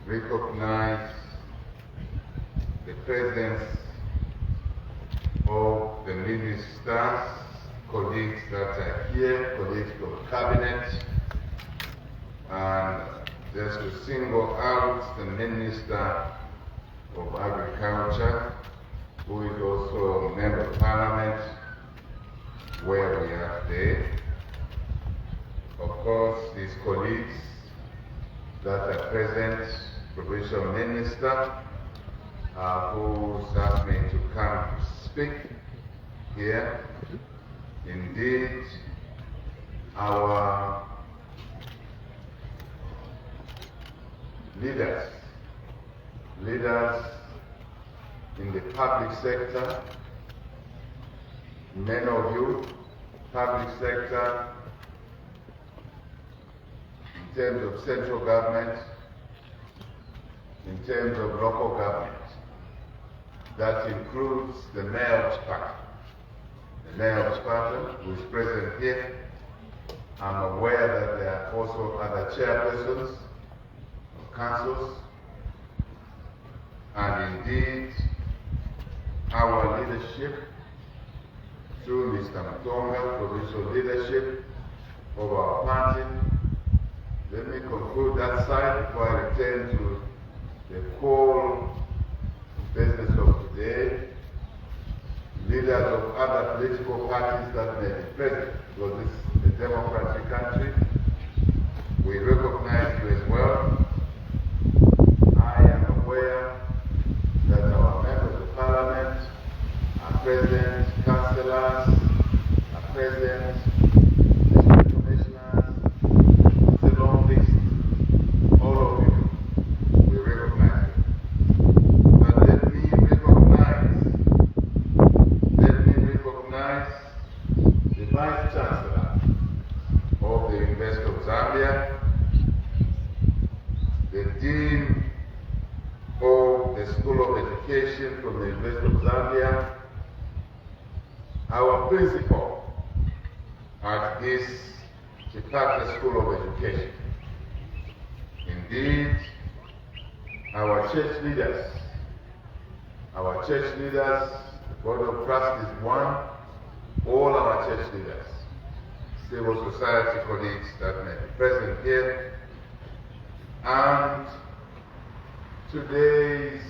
recognize the presence of the ministers, colleagues that are here, colleagues from cabinet, and just to single out the Minister of Agriculture, who is also a member of Parliament, where we are today. Of course, his colleagues that are present, Provincial Minister, who's asked me to come to speak here. Indeed, our leaders in the public sector, many of you, public sector, in terms of central government, in terms of local government. That includes the Mayor of Sparta. The Mayor of Sparta, who is present here. I'm aware that there are also other chairpersons of councils, and indeed our leadership through Mr. Mutonga, provincial leadership of our party. Let me conclude that side before I return to the core business of today. Leaders of other political parties that may be present, because this is a democratic country. We recognize you as well. I am aware that our members of Parliament are present, councillors are present, district commissioners, the long list, all of you, we recognize you. But let me recognize the Vice Chancellor of the University of Zambia, the Dean of the School of Education from the University of Zambia, our principal at this Chipata School of Education. Indeed, our church leaders, the Board of Trustees one, all our church leaders, civil society colleagues that may be present here, and today's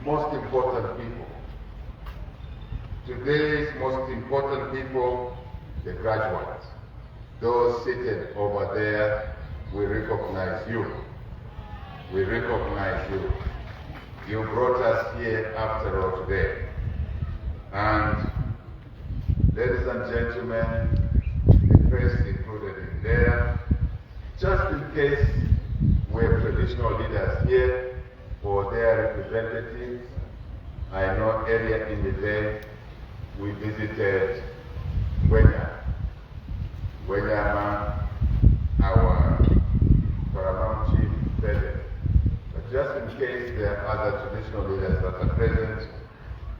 most important people. Today's most important people, the graduates. Those seated over there, we recognize you. We recognize you. You brought us here after all today. And ladies and gentlemen, the press included in there, just in case we have traditional leaders here or their representatives, I know earlier in the day we visited Wenyama, our paramount chief president. But just in case there are other traditional leaders that are present,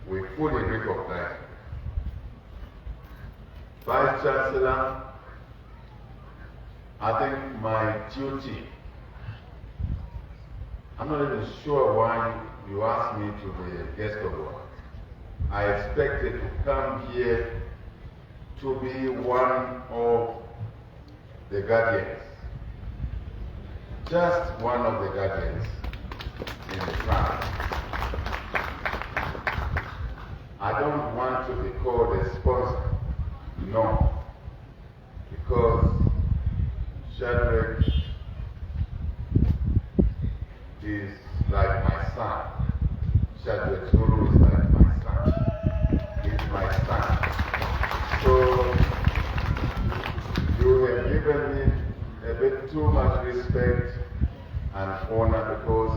we fully recognize. Vice Chancellor, I think my duty, I'm not even sure why you asked me to be a guest of honor. I expected to come here to be one of the guardians, just one of the guardians in the family. I don't want to be called a sponsor, no, because Shadrach is like my son. Shadrach Zulu is like my son. He's my son. So you have given me a bit too much respect and honor, because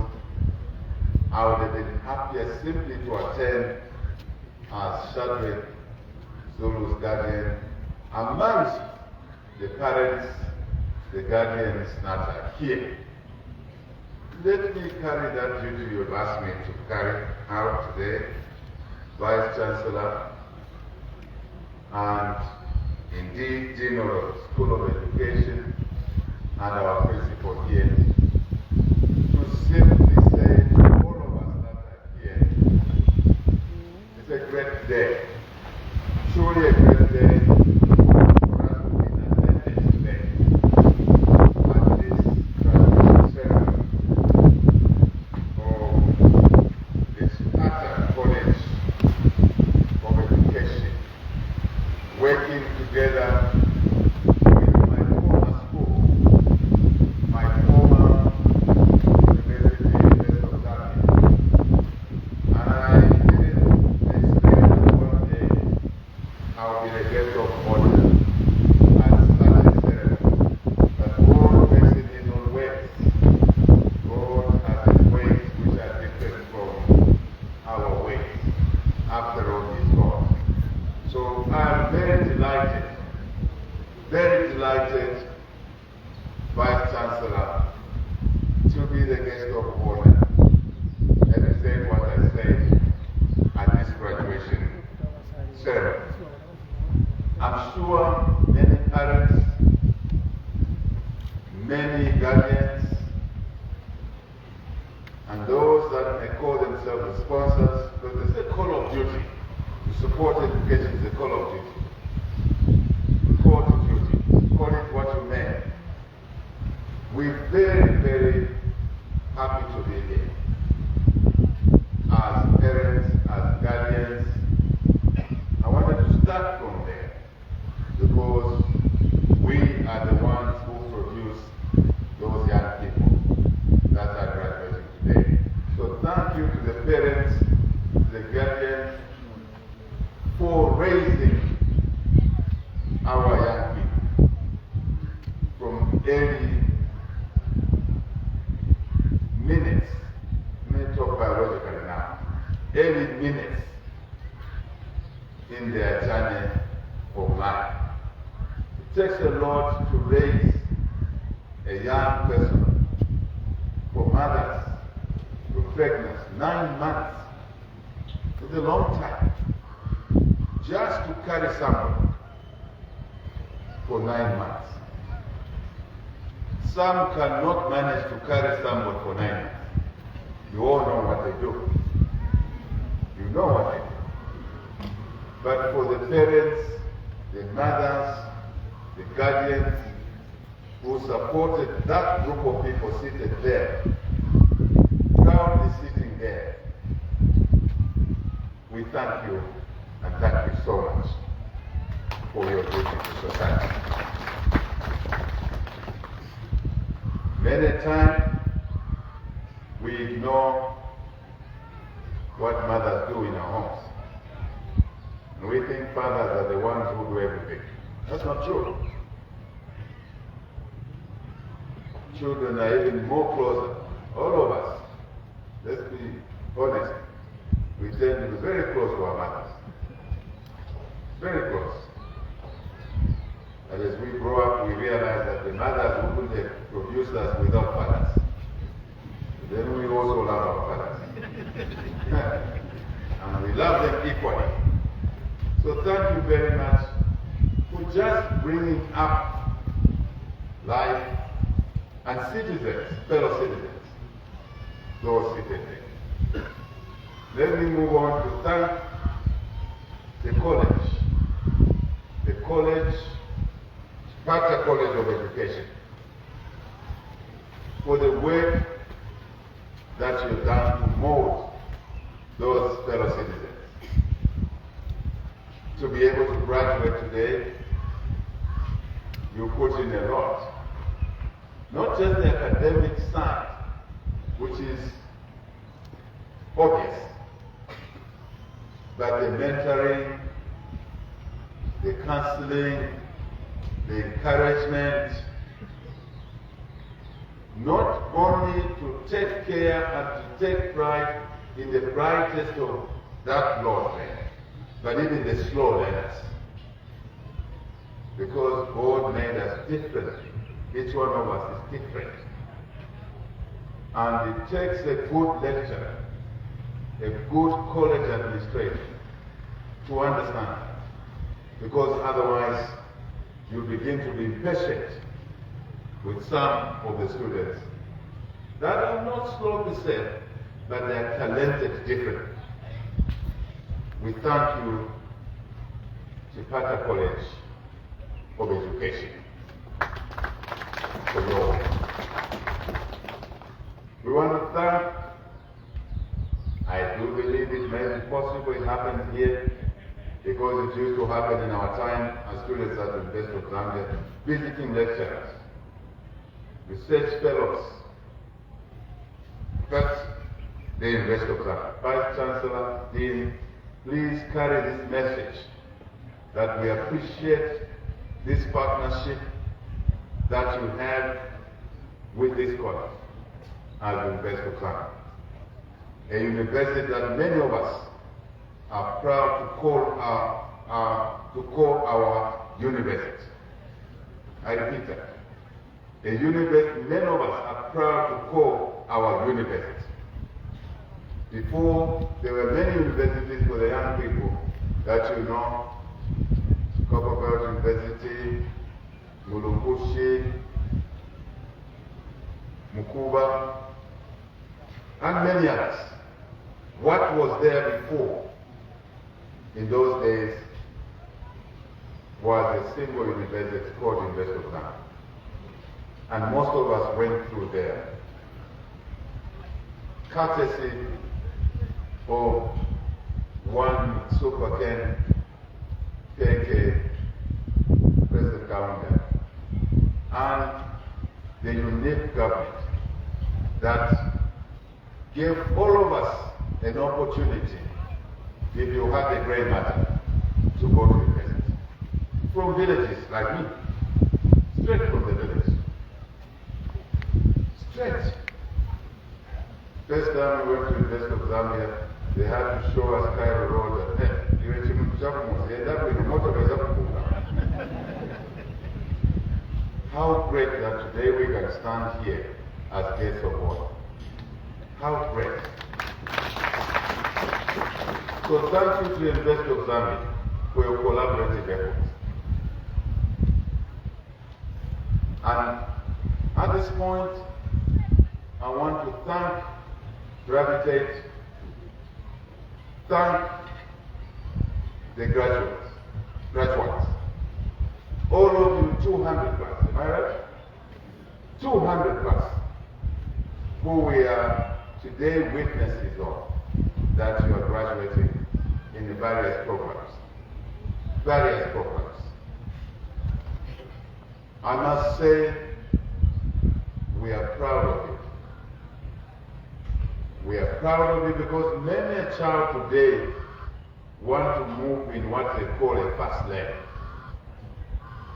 I would have been happier simply to attend as Shadrach Zulu's guardian amongst the parents, the guardians that are here. Let me carry that duty you've asked me to carry out today, Vice Chancellor, and indeed Dean of the School of Education, and our principal here, to to be the guest of honor. Let me say what I said at this graduation ceremony. I'm sure many parents, many guardians, and those that may call themselves sponsors, because it's a call of duty. To support education is a call of duty. Call to duty. Call it what you may. We're very, very happy to be here. As parents, as guardians, I wanted to start from there because we are the ones who produce those young people that are graduating today. So thank you to the parents, the guardians, for raising our young people from early minutes. Let me talk biologically now. Early minutes in their journey of life. It takes a lot to raise a young person from mothers to pregnancy. 9 months. It's a long time. Just to carry someone for 9 months. Some cannot manage to carry someone for 9 months. You all know what they do. You know what they do. But for the parents, the mothers, the guardians who supported that group of people seated there, proudly sitting there, we thank you and thank you so much for your duty to society. Many times we ignore what mothers do in our homes. And we think fathers are the ones who do everything. That's not true. Children are even more closer. All of us, let's be honest, we tend to be very close to our mothers. Very close. And as we grow up, we realize that the mothers who could have produced us without fathers. Then we also love our fathers. And we love them equally. So thank you very much for just bringing up life and citizens, fellow citizens, those seated there. Let me move on to thank the college, Sparta College of Education, for the work that you've done to mold those fellow citizens. To be able to graduate today, you put in a lot. Not just the academic side, which is obvious, but the mentoring, the counseling, the encouragement, not only to take care and to take pride in the brightest of that Lord there, but even the slow learners. Because God made us differently. Each one of us is different. And it takes a good lecturer, a good college administrator to understand that. Because otherwise, you begin to be impatient with some of the students that are not slow to say, but they are talented differently. We thank you, Sparta College of Education, for your work. We want to thank, I do believe it may be possible it happened here, because it used to happen in our time as students at the University of Zambia, visiting lecturers, research fellows, first the University of Zambia, Vice Chancellor, Dean, please carry this message that we appreciate this partnership that you have with this college at the University of Zambia, a university that many of us are proud to call our university. I repeat that. A university many of us are proud to call our university. Before, there were many universities for the young people that you know, Copperbelt University, Mulungushi, Mukuba, and many others. What was there before in those days was a single university called University of Zambia. And most of us went through there, courtesy of one Super Ken KK, President Kaunda, and the unique government that gave all of us an opportunity, if you had a grey matter, to go to university. From villages like me, straight from the village. Straight. First time we went to the University of Zambia, they had to show us Cairo Road and how great that today we can stand here as guests of honor. How great. So thank you to the University of Zambia for your collaborative efforts. And at this point, I want to thank Gravitate, thank the graduates. All of you, 200 plus, am I right? 200 plus, who we are today witnesses of, that you are graduating in the various programs. I must say, we are proud of it. We are proud of it because many a child today want to move in what they call a fast lane.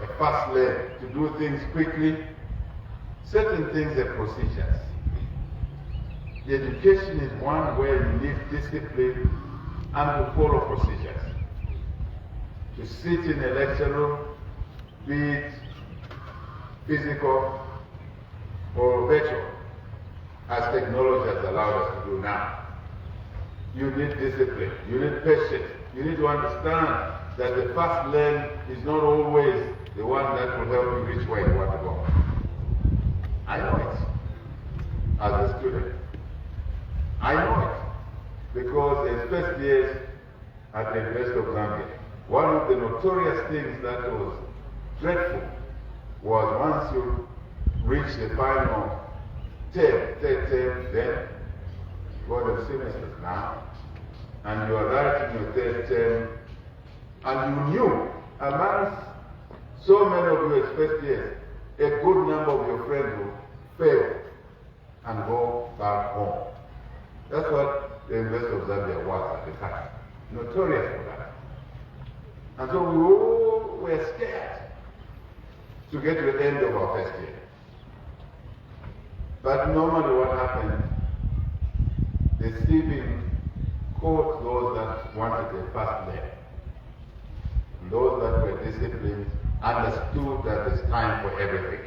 A fast lane, to do things quickly. Certain things are procedures. The education is one where you need discipline and to follow procedures. To sit in a lecture room, be it physical or virtual, as technology has allowed us to do now. You need discipline, you need patience, you need to understand that the fast lane is not always the one that will help you reach where you want to go. I know it as a student. I know it because as first years at the University of Zambia, one of the notorious things that was dreadful was once you reach the final term, then go to semesters now, and you are writing your third term, and you knew amongst so many of you as first years, a good number of your friends will fail and go back home. That's what the University of Zambia was at the time, notorious for that. And so we all were scared to get to the end of our first year. But normally what happened, the CB caught those that wanted a fast lane. Those that were disciplined understood that there's time for everything.